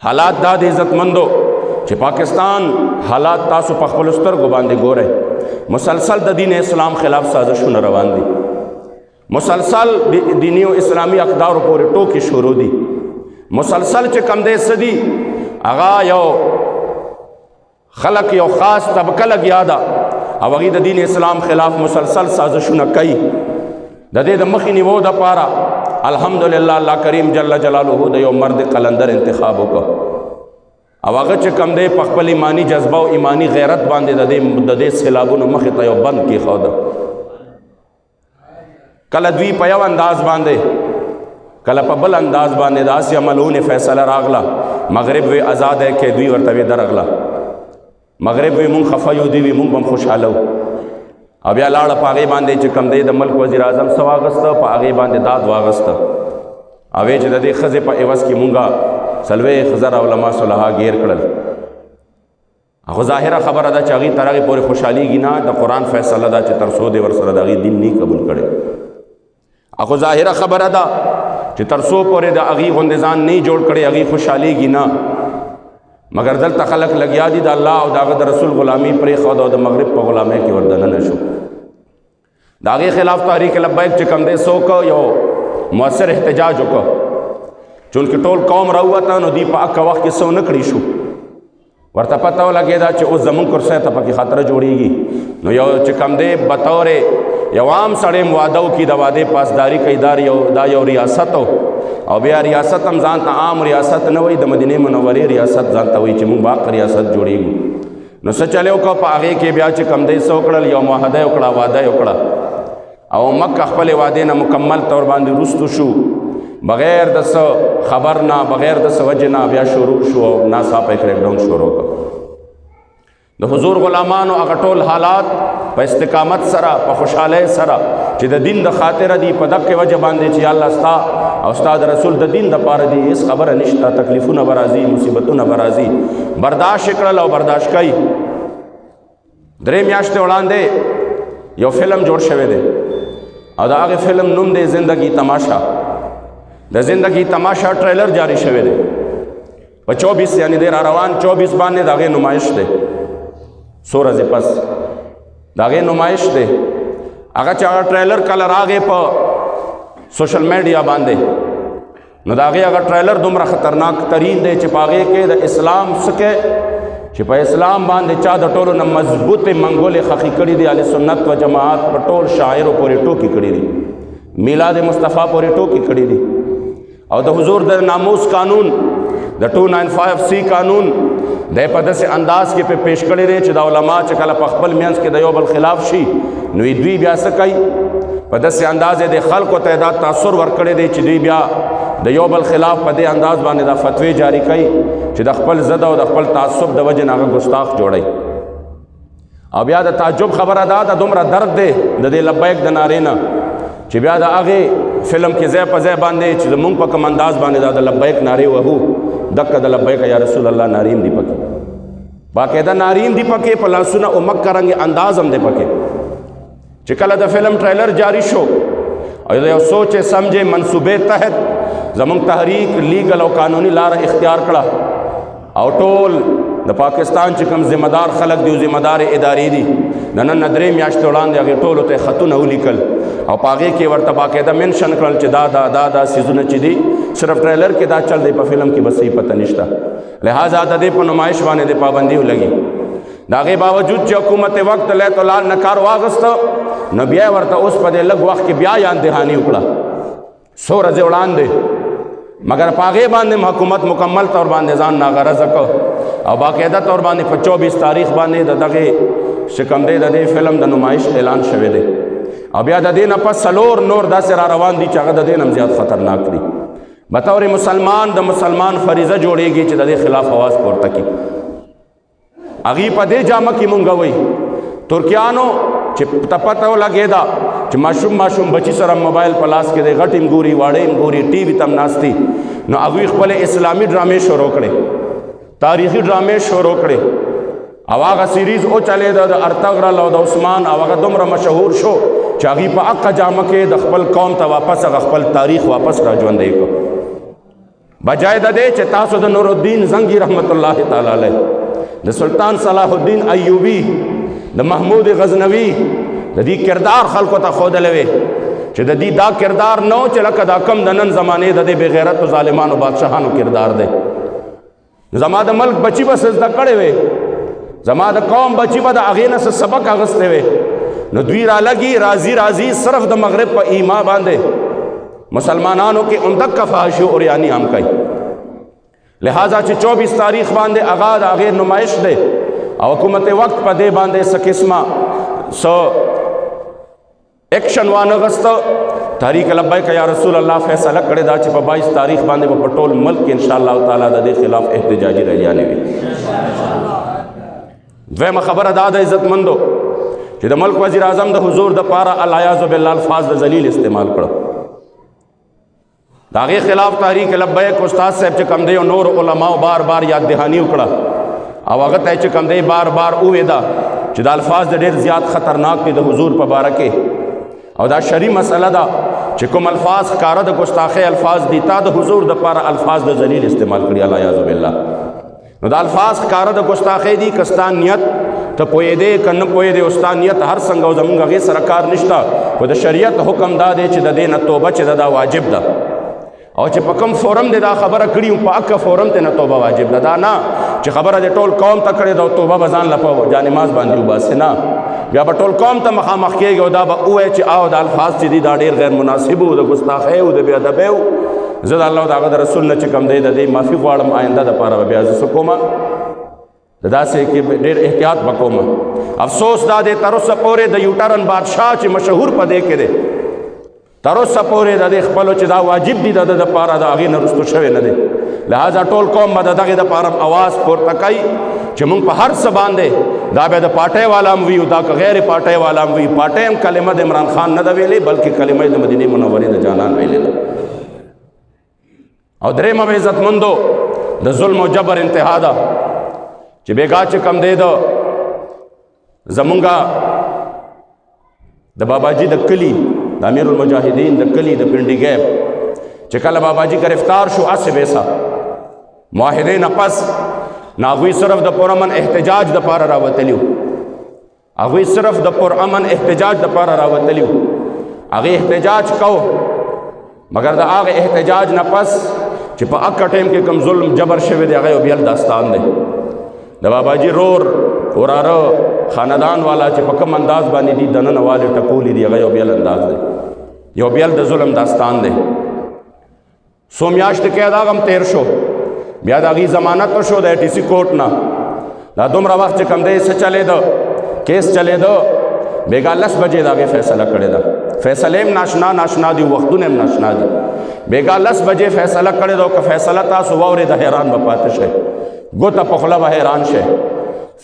حالات دا د عزتمندو چې پاکستان حالات تاسو په خپلو سترګو باندې ګورئ. مسلسل د دین اسلام خلاف سازشونه روان دي. مسلسل دینی او اسلامی اقدارو پورې ټوکې شروع دي. مسلسل چې کم دی څه دي هغه یو خلق یو خاص طبقه لګیا ده او هغوی د دین اسلام خلاف مسلسل سازشونه کوي. د دې د مخې نیولو دپاره الحمدلله الله کریم جل جلاله د یو مرد قلندر انتخاب وکړ او هغه چې کم دی په خپل ایمانی جذبه او ایمانی غیرت باندې د دې سیلابونو مخې ته یو بند کېښوده. کله دوی په یو انداز باندې کله په بل انداز باندې د آسیا ملعونې فیصله راغله. مغرب وی آزاد ہے کې دوی ورته وی درغله. مغرب وی مونږ خفه یو دوی وی مونږ به هم خوشحاله وو. او بیا لاړه په هغې باندې چې کم دی د ملک وزیر اعظم څه واغسته په هغې باندې داد واغسته او وی چې د دې ښځې په عوض کې مونږه 40,000 علما صلحا گیر کړل. خو ظاهره خبره ده چې هغې تر هغې پورې خوشحالېږي نه. د قرآن فیصله ده چې تر څو دې ورسره د هغې دین نه قبول کړی. خو ظاهره خبره ده چې تر څو پورې د هغې غوندې ځان نه جوړ کړی هغې خوشحالېږي نه. مگر دلته خلک لګیا دي د الله او د هغه د رسول غلامي پرېښوده او د مغرب په غلامۍ کې وردننه شو. د هغې خلاف تحریک لبیک چې کوم دی څه وکړه یو مؤثر احتجاج وکړه. چونکې ټول قوم راووته نو دوی په اکه وخت کې څه ونه کړي شو. ورته پته ولګېده چې اوس زمونږ کرسۍ ته پکې خطره جوړېږي. نو یو چې کوم دی بطور یو عام سړی م واده وکړي د وادې پاسداري کوي دا یو ریاست او بیا ریاست هم ځان ته عام ریاست نه وایي د مدینې منورې ریاست ځان ته وایي چې موږ به حق ریاست جوړېږو. نو څه چلی وکړه په هغې کې بیا چې کوم دی څه وکړل یو معاهده یې وکړه واده یې وکړه او مکه خپلې وعدې نه مکمل طور باندې وروستو شو بغیر د څه خبر نه بغیر د څه وجې نه بیا شروع شو او ناڅاپه یې کریک ډاون شروع کړ. د حضور غلامانو هغه ټول حالات په استقامت سره په خوشحالۍ سره چې د دین د خاطره دي په دغه وجه باندې چې الله ستا او ستا د رسول د دین دپاره دي هېڅ خبره نشته. تکلیفونه به راځي مصیبتونه به راځي برداشت یې کړل او برداشت کوي. 3 میاشتې وړاندې یو فلم جوړ شوی دی او د هغې فلم نوم دی زندگی تماشا. د زندگی تماشا ټریلر جاری شوی دی په 24 یعنی دی را روان 24 باندې د هغې نمایش دی. څو ورځې پس د هغې نمایش دی. هغه چې هغه ټریلر کله راغې په سوشل میډیا باندې نو د هغې هغه ټریلر دومره خطرناک ترین دی چې په هغې کې د اسلام څه کې چې په اسلام باندې چا د ټولو نه مضبوطې منګولې خښې کړي دي. اهل سنت و جماعت په ټول شاعرو پورې ټوکې کړي دي. میلاد مصطفیٰ پورې ټوکې کړي دي او د حضور د ناموس قانون د 295C قانون د په داسې انداز کې په پیش کړی دی چې د علما چې کله په خپل منځ کې د یو بل خلاف شي نو دوی بیا څه کوي په داسې انداز د خلکو ته دا تاثر ورکړی دی چې دوی بیا د یو بل خلاف په دې انداز باندې دا فتوی جاری کوي چې د خپل ضد او د خپل تعصب د وجې نه هغه ګستاخ جوړوي. او بیا د تعجب خبره دا ده دومره درد دی د دې لبیک د نارې نه چې بیا د هغې فلم کې ځای په ځای باندې چې زمونږ په کوم انداز باندې دا د لبیک نارې وهو دقه د لبیک یا رسول الله ناریم دی پکې باقاعده ناریم دی پکې په لاسونه او مکه رنګ انداز هم دی پکې. چې کله د فلم ټریلر جاری شو او یو سوچ سمجھے منصوبې تحت زمونږ تحریک لیګل او قانوني لاره اختیار کړه او ټول د پاکستان چې کوم ذمہ دار خلک دي او ذمہ دار ادارې دي د نن 3 میاشتې وړاندې هغې ټولو ته خطونه ولیکل او په هغې کې ورته باقاعده منشن کړل چې دا سیزونه چې دي صرف ټریلر کې دا چل دی په فلم کې به صحیح پته نشته. لہٰذا د دې په نمایش باندې د پابندي ولګي. د هغې باوجود چې حکومت وقت لیت لال نه کار واغسته نو بیا ورته اوس په دې لږ وخت کې بیا یان دهاني وکړه 100 ورځې وړاندې مگر په هغې باندې حکومت مکمل طور باندې ځان ناغرضه کړ او باقاعده طور باندې په 24 تاریخ باندې د دغې چې کوم دی د دې فلم د نمایش اعلان شوی دی او بیا د دې نه پس 4 نور داسې را روان دي چې هغه د دې نه هم زیات خطرناک دي. بطور مسلمان د مسلمان فریضه جوړېږي چې د دې خلاف آواز پورته کړي. هغې په دې جامه کې مونږ وایي ترکیانو چې ته پته ولګېده چې ماشوم بچي سره موبایل په لاس کې دی غټ هم ګوري واړه هم ګوري ټي وي ته هم ناست دي نو هغوی خپلې اسلامي ډرامې شروع کړې تاریخي ډرامې شروع کړې او هغه سیریز وچلېده د ارطغرل او د عثمان او هغه دومره مشهور شو چې هغوی په حقه جامه کې د خپل قوم ته واپس هغه خپل تاریخ واپس را ژوندی کړ. بجای د دې چې تاسو د نور الدین زنگی رحمت الله تعالی علیه، د سلطان صلاح الدین ایوبی، د محمود غزنوی د دې کردار خلکو ته ښودلی وی چې د دې دا کردار نه و چې لکه دا کم د نن زمانې د دې بې غیرتو ظالمانو بادشاهانو کردار دی. زما د ملک بچی به سجده کړی وی، زما د قوم بچی به د هغې نه سبق اخیستی وی، نو دوی رالګي راځي صرف د مغرب په ایما باندې مسلمانانو کې اندک فحاشي او عریاني هم کوي. لہذا چې 24 تاریخ باندې هغه د هغې نمایش دی او حکومت وقت په دې باندې څه قسمه ایکشن وانغسته. تحریک لبیک یا رسول الله فیصله کړې دا چې په 22 تاریخ باندې په ټول ملک کې انشاءالله تعالی د دې خلاف احتجاجي ریلیانې وي. دویمه خبره دا د عزتمندو چې د ملک وزیر اعظم د حضور د پاره العیاذ بالله الفاظ د ذلیل استعمال کړو. د هغې خلاف تحریک لبیک استاد صاحب چې کوم دی او نور علماو بار بار یاد دهاني وکړه او هغه ته چې کوم دی بار بار وویده چې دا الفاظ د ډېر زیات خطرناک دي د حضور په باره کې، او دا شرعي مسله ده چې کوم الفاظ ښکاره د ګستاخۍ الفاظ دي، تا د حضور دپاره الفاظ د ذلیل استعمال کړي العیاذ بالله. نو دا الفاظ ښکاره د ګستاخۍ دي، که ستا نیت ته پوهېدې که نه پوهېدې او ستا نیت هر څنګه او زمونږ هغې سره کار نشته، خو د شریعت حکم دا دی چې د دې نه توبه چې ده دا واجب ده، او چې په کوم فورم دی دا خبره کړي په اکه فورم ته نه توبه واجب ده. دا نه چې خبره د ټول قوم ته کړې ده او توبه به ځان له په جانماز باندې وباسې، نه، بیا به ټول قوم ته مخامخ کېږي او دا به ووایي چې او دا الفاظ چې دي دا ډېر غیر مناسب و، د ګستاخۍ و، د بې ادبۍ و. زه د الله او د هغه د رسول نه چې کوم دی د دې معافي غواړم، آینده دپاره به بیا زه څه کومه د داسې کې ډېر احتیاط به کومه. افسوس دا دی تر اوسه پورې د یوټرن بادشاه چې مشهور په دې کې دی، تر اوسه پورې د دې خپلو چې دا واجب دي د ده دپاره د هغې نه رستو شوی نه دی. لہذا ټول قوم به د دغې دپاره اواز پورته کوي چې موږ په هر څه باندې دا بیا د پارټۍ والا هم وي او دا که غیر پارټۍ والا هم وي، پارټۍ هم کلمه د عمران خان نه ده ویلې بلکې کلمه د مدینې منورې د جانان ویلې ده. او درېیمه به عزتمندو د ظلم او جبر انتها ده چې بېګا چې کم دی د زمونږه د باباجي د کلي د امیر المجاهدین د کلي د پنډي ګیب چې کله باباجي گرفتار شو اسې بیسا معاهدې نه پس هغوی صرف د پرامن احتجاج دپاره راوتلي وو، هغوی صرف د پرامن احتجاج دپاره راوتلي وو، هغې احتجاج کو، مګر د هغې احتجاج نه پس چې په اکه ټایم کې کوم ظلم جبر شوی دی هغه یو بل داستان دی. د باباجي رور وراره خاندان والا چې په کوم انداز باندې دي دننه والې ټکولي دي هغه یو بل انداز دی، یو بل د ظلم داستان دی. څو میاشتې کې دا غم تیر شو، بیا د هغې ضمانت وشو د ټي سي کوټ نه. دا دومره وخت چې کوم دی څه چلېده کیس چلېده، بېګا 10 بجې د هغې فیصله کړې ده. فیصلې هم ناشنا دي، وختونه هم ناشنا دي. بېګا 10 بجې فیصله کړې ده او که فیصله تاسو واورې د حیران به پاتې شئ، ګوته په خوله به حیران شئ.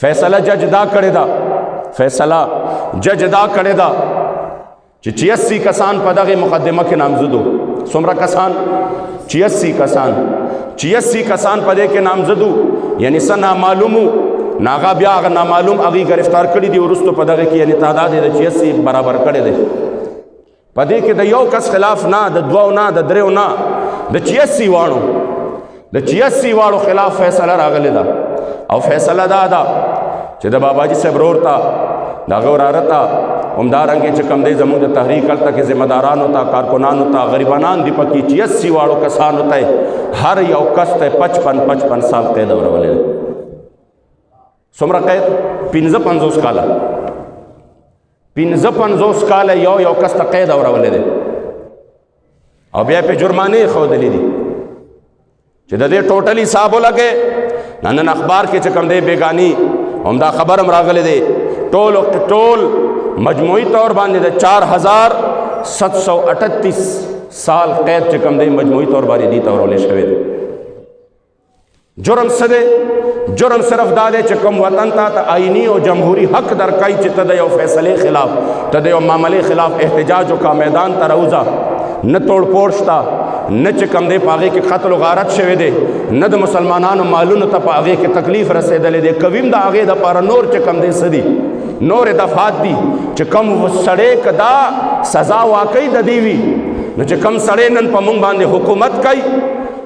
فیصله جج دا کړې ده، فیصله جج دا کړې ده چې 86 کسان په دغې مقدمه کې نامزد وو. څومره کسان؟ 86 کسان. 86 کسان په دې کې نامزد وو، یعنې څه نامعلوم وو، ناغه بیا هغه نامعلوم هغې گرفتار کړي دي وروستو په دغه کې، یعنې تعداد یې د 86 برابر کړی دی. په دې کې د یو کس خلاف نه، د 2 نه، د 3 نه، د 86 واړو د 86 واړو خلاف فیصله راغلی ده. او فیصله دا ده چې د باباجي صاحب رور ته د هغه وراره ته همدارنګې چې کوم دی زموږ د تحریک هلته کې ذمهدارانو ته، کارکنانو ته، غریبانان دي پکې 86 واړو کسانو ته هر یو کس ته 55 سال قید ورولې ده. څومره قید؟ 55 کاله. 55 کاله یو کس ته قید اورولې دی او بیا په جرمانې ښودلې دي چې د دې ټوټل حساب ولګې. نن اخبار کې چې کوم دی بېګاني همدا خبر هم راغلی دی، ټول مجموعي طور باندې د 4738 سال قید چې کوم دی مجموعي طور باندې دي ته ورولې شوی دی. جرم څه دی؟ جرم صرف دا دی چې کوم وطن ته آئینی او جمهوری حق درکوي چې ته د یو فیصلې خلاف، ته د یو معاملې خلاف احتجاج وکړه، میدان ته راوځه، نه توڑ پوڑ شته، نه چې کوم دی په هغې کې قتل و غارت شوی دی، نه د مسلمانانو مالونو ته په هغې کې تکلیف رسېدلی دی. کویم د هغې دپاره نور چې کوم دی څه دي، نور دفعات دي چې کوم سړی که دا سزا واقعي د دې وي، نو چې کوم سړی نن په موږ باندې حکومت کوي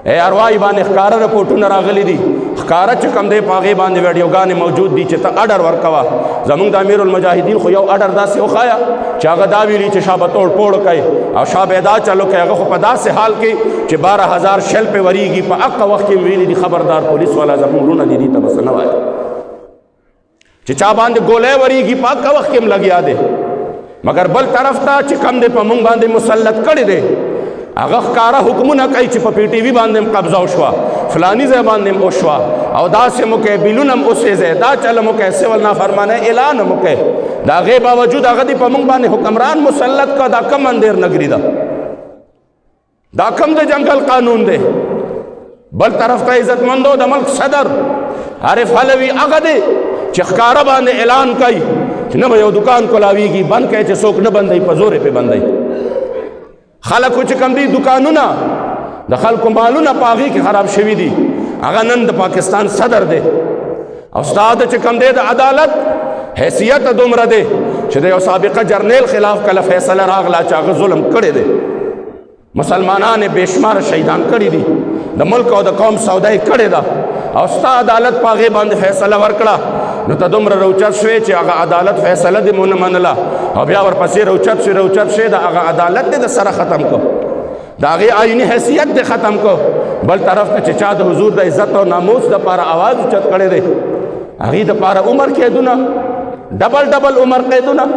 اے اروائی باندې ښکاره رپورټونه راغلي دي ښکاره چې کوم دی په هغې باندې ویډیوګانې موجود دي چې ته اډر ورکوه زمونږ د امیر المجاهدین خو یو اډر داسې وښایه چې هغه دا ویلي چې شابه توړ پوړ کوي او شابه دا چلو کوي هغه خو په داسې حال کې چې 12,000 شل پې ورېږي په هغه وخت کې ویلي دي خبردار پولیس والا زمونږ وروڼه دي دي ته بس نه وایي چې چا باندې ګولۍ ورېږي په هغه وخت کې هم لګیا دی مګر بل طرف ته چې کم دی په مونږ باندې مسلط کړی دی هغه ښکاره حکمونه کوي چې په پی ټي وي باندې هم قبضه وشوه فلاني ځای باندې هم وشوه او داسې مو کوي بیلونه هم اوسېځئ دا چله مو کوي سول نافرمانۍ اعلان مو کوي د هغې باوجود هغه دې په مونږ باندې حکمران مسلط کړه دا کم اندېر نګري ده دا کم د جنګل قانون دی بل طرف ته عزتمندو د ملک صدر عارف حلوي هغه دی چې ښکاره باندې اعلان کوي چې نه به یو دکان کولاویږي بند کوي چې څوک نه بندوي په زورې پې بندوي خلکو چې کوم دي دکانونه د خلکو مالونه په هغې کې خراب شوي دي هغه نن د پاکستان صدر دی او ستا د چې کوم دی د عدالت حیثیت دومره دی چې د یو سابقه جرنیل خلاف کله فیصله راغله چې هغه ظلم کړی دی مسلمانان بے شمار شهیدان کړي دي د ملک او د قوم سودا یې کړې ده او ستا عدالت په هغې باندې فیصله ورکړه نو ته دومره روچت شوې چې هغه عدالت فیصله دې مو نه منله او بیا ورپسې روچت شوې د هغه عدالت دې د سره ختم کو د هغې آیني حیثیت دې ختم کو بل طرف ته چې چا د حضور د عزت او ناموس دپاره آواز اوچت کړی دی هغې دپاره عمر قیدونه ډبل عمر قیدونه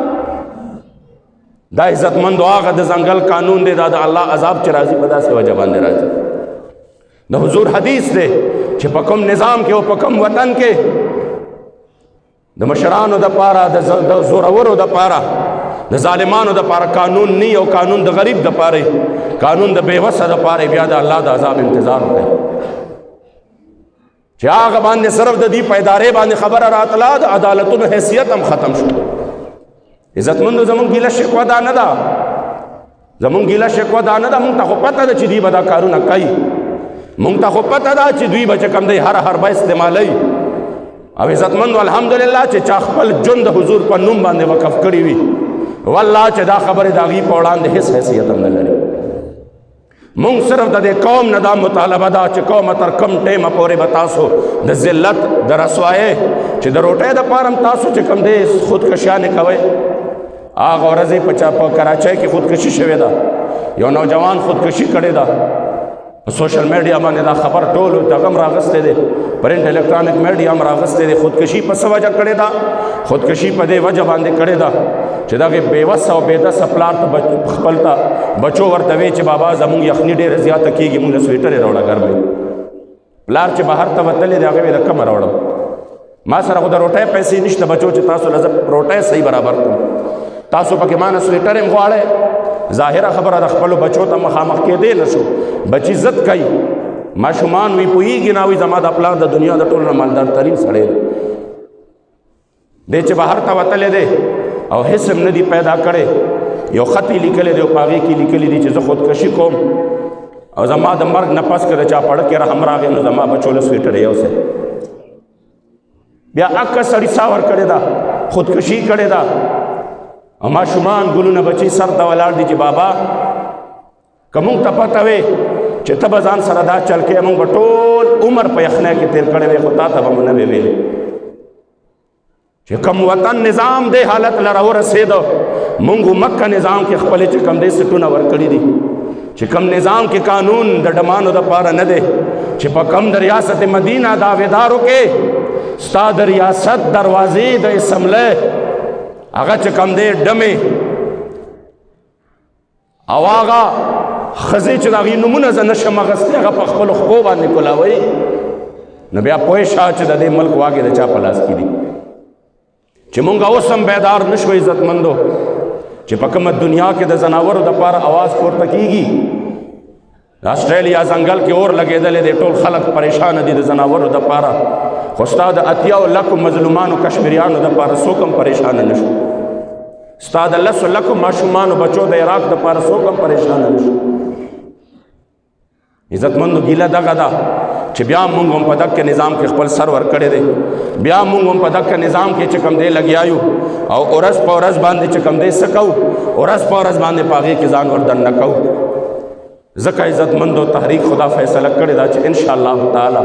دا عزتمندو هغه د ځنګل قانون دی دا د الله عذاب چې راځي په داسې وجه باندې راځي د حضور حدیث دی چې په کوم نظام کې او په کوم وطن کې د مشرانو دپاره د زورورو دپاره د ظالمانو دپاره قانون نی او قانون د غریب دپاره قانون د بېوسه دپاره بیا د الله د عذاب انتظار وکړي چې هغه باندې صرف د دې په ادارې باندې خبره راتله د عدالتونو حیثیت هم ختم شو عزتمندو زمونږ ګیله شکوه دا نه ده زمونږ ګیله شکوه دا نه ده مونږ ته خو پته ده چې دوی به دا کارونه کوي مونږ ته خو پته ده چې دوی به چې کوم دی هر حربه استعمالوي او عزتمندو الحمدلله چې چا خپل ژوند د حضور په نوم باندې وقف کړي وي والله چې دا خبرې د هغې په وړاندې هېڅ حیثیت هم نه لري مونږ صرف د دې قوم نه دا مطالبه ده چې قومه تر کم ټیمه پورې به تاسو د ذلت د رسوایۍ چې د روټۍ دپاره هم تاسو چې کوم دی خودکشیانې کوئ هغه ورځې په کراچۍ کې خودکشي شوې ده یو نوجوان خودکشي کړې ده په سوشل میډیا باندې دا خبر ټول دغه هم راغستی دی پرنټ الکترانیک میډیا هم راغستی دی خودکشي په څه وجه کړې ده خودکشي په دې وجه باندې کړې ده چې دغې بېوسه او بېدسه پلار ته خپل ته بچو ورته وی چې بابا زمونږ یخني ډېره زیاته کېږي مونږ له سویټرې راوړه ګرمۍ پلار چې بهر ته وتلی دی هغې وی د کومه راوړم ما سره خو د روټۍ پیسې نشته بچو چې تاسو له زه روټۍ صحیح برابر کړم تاسو پکې ما نه سویټر هم غواړئ ظاهره خبره د خپلو بچو ته مخامخ کېدی نه شو بچي ضد کوي ماشومان وی پوهېږي نه وي زما د پلار د دنیا د ټولو نه مالدار ترین سړی دی چې بهر ته وتلی دی او هېڅ هم نه دي پیدا کړی یو خط یې لیکلی دی او په هغې کې لیکلی دي چې زه خودکشي کوم او زما د مرګ نه پس که د چا پړه کې رحم راغی نو زما بچو له سویټر یوسئ بیا اکه سړي سا ورکړې ده خودکشي کړې ده او ماشومان ګلونه بچي سر ته ولاړ دي چې بابا که مونږ ته پته وې چې ته به ځان سره دا چل کې مونږ به ټول عمر په یخنۍ کې تېر کړی وې خو تا ته به مو نه وې ویلې چې کوم وطن نظام دې حالت له راورسېده مونږ مکه نظام کې خپلې چې کوم دې سټونه ورکړي دي چې کوم نظام کې قانون د ډمانو دپاره نه دی چې په کوم د ریاست مدینه دعویدارو کې ستا د ریاست دروازې د اسمبلی هغه چې کوم دی ډمې او هغه ښځې چې د هغې نومونه زه نشم اخیستی هغه په خپلو خپو باندې کولاوئ نو بیا پوه شه چې د دې ملک واګې د چا په لاس کې دي چې مونږ اوس هم بیدار نه شو عزتمندو چې په کومه دنیا کې د ځناورو دپاره اواز پورته کېږي د اسټرالیا ځنګل کې اور لګېدلی دی ټول خلک پریشانه دي د ځناورو دپاره خو ستا د 80 لکو مظلومانو کشمیریانو دپاره څوک هم پریشانه نه شو ستا د 10 لکو ماشومانو بچو د عراق دپاره څوک هم پریشانه نه شو عزتمندو ګیله دغه ده چې بیا مونږ هم په دغه نظام کې خپل سر ورکړی دی بیا مونږ هم په دغه نظام کې چې کوم دی لګیا یو او ورځ په ورځ باندې چې کوم دی څه کوو ورځ په ورځ باندې په هغې کې ځان وردن نه کوو ځکه عزتمندو تحریک خدا فیصله کړې ده چې انشاءالله تعالی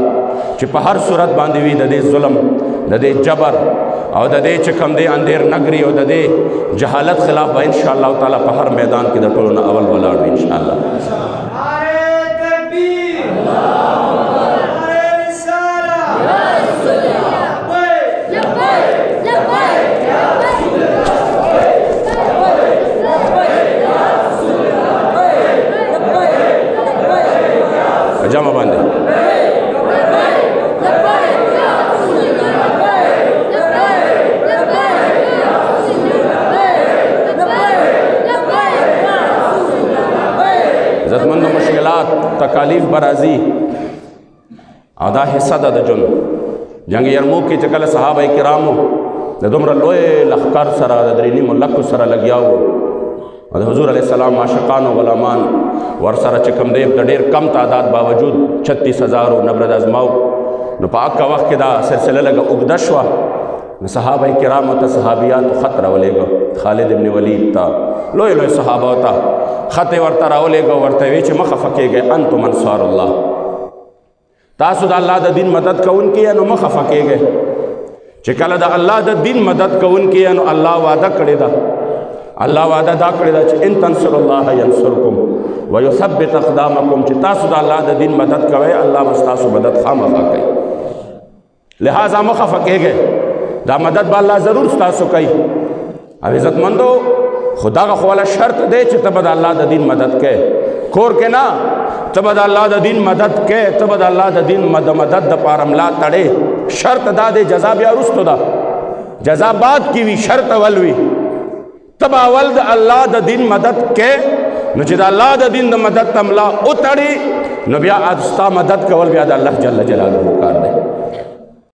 چې په هر صورت باندې وي د دې ظلم د دې جبر او د دې چې کوم دی اندیر نګري او د دې جهالت خلاف به انشاءالله تعالی په هر میدان کې د ټولو نه اول ولاړ وي انشاءالله. جمع باندې عزتمندو مشکلات تکالیف برازي او دا حصہ ده د جون جنگ یرموک کې چې کله صحابه کرامو د دومره لوی لښکر سره د درې نیمو لکو سره لګیا وو او د حضور علیه السلام عاشقان او غلامان ورسره چې کوم دی د ډېر کم تعداد باوجود 36,000 نبرد ازماو نو په هغه وخت کې دا سلسله لږه اوږده شوه نو صحابه کرامو ته صحابیاتو خط راولېږه خالد ابن ولید ته لوی لوی صحابو ته خط یې ورته راولېږه ورته وی چې مه خفه کېږئ انتم انصار الله تاسو د الله د دین مدد کوونکي یې نو مه خفه کېږئ چې کله د الله د دین مدد کوونکي یې نو الله وعده کړې ده الله وعده دا کړی ده چې ان تنصر الله ینصرکم ویثبت اقدامکم چې تاسو د الله د دین مدد کوئ الله به ستاسو مدد خامخا کوي لہذا مه خفه کېږئ دا مدد به الله ضرور ستاسو کوي او عزتمندو خو دغه خو والا شرط دی چې ته به د الله د دین مدد کوې کور کې نه ته به د الله د دین مدد کوې ته به د الله د دین مدد دپاره ملا تړې شرط دا دی جزا بیا وروستو ده جزا بعد کې وي شرط اول وي تب اول د الله د دین مدد کې نو چې د الله د دین د مدد تملا او تړي نو بیا ستا مدد کول بیا د الله جل جلاله کار دی